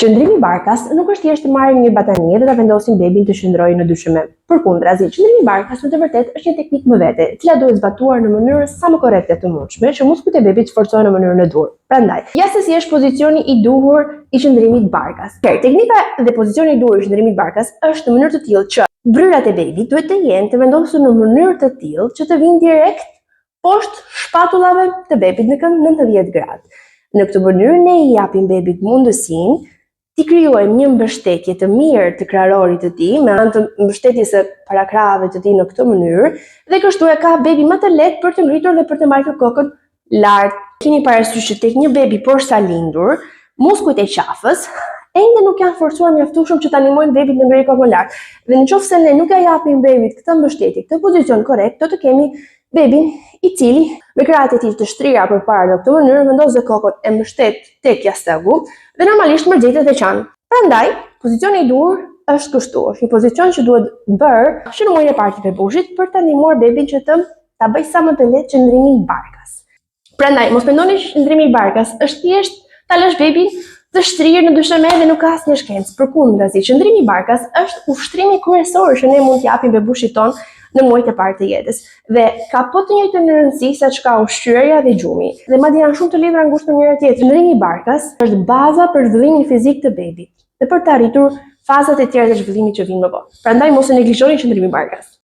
Qëndrimi i barkas nuk është thjesht të marrim një batanie dhe ta vendosim bebin të qëndrojë në dyshim. Përkundrazi, qëndrimi i barkas në të vërtetë është një teknikë më vete, e cila duhet zbatuar në mënyrë sa më korrekte të mundshme, që muskujt e bebit të forcohen në mënyrën e duhur. Prandaj, ja se si është pozicioni i duhur i qëndrimit të barkas. Teknika dhe pozicioni i duhur i qëndrimit të barkas është në mënyrë të tillë që bryrat e bebit duhet të jenë të vendosur në mënyrë të tillë që të vinë direkt poshtë shpatullave të bebit në kënd 90 gradë. Në këtë mënyrë ne i japim bebit mundësinë ti krijojmë një mbështetje të mirë të krarorit të tij me anë të mbështetjes së parakrahave të tij në këtë mënyrë dhe kështu e ka bebi më të lehtë për të ngritur dhe për të mbajtur kokën lart. Keni parasysh që tek një bebi poshtë sa lindur, muskujt e qafës ende nuk janë forcuar mjaftueshëm që ta ndihmojnë bebit në ngrirje kokën lart. Dhe nëse ne nuk ja japim bebit këtë mbështetje, këtë pozicion korrekt, do të kemi bebin i cili me krahët e tij të shtrira përpara në këtë mënyrë vendos dhe kokën e mbështet tek jastëku dhe normalisht mërgjetet e qanë. Prandaj, pozicioni i duhur është kështu, është një pozicion që duhet bërë që në muajin e parë të bebushit për ta ndihmuar bebin që ta bëjë sa më të lehtë qëndrimin e barkas. Prandaj, mos mendoni që qëndrimi i barkas është thjesht ta lësh bebin të shtrirë në dysheme dhe nuk ka asnjë shkencë. Përkundrazi, qëndrimi i barkas është ushtrimi kryesor që ne mund t'japim bebushit ton në muajt e parë të jetës dhe ka po të njëjtën rëndësi sa çka ushqyerja dhe gjumi. Dhe madje janë shumë të lidhura ngushtë me njëra tjetrën. Qëndrimi i barkas është baza për zhvillimin fizik të bebit dhe për të arritur fazat e tjera të zhvillimit që vijnë më vonë. Prandaj mos e neglizhoni qëndrimin e barkas.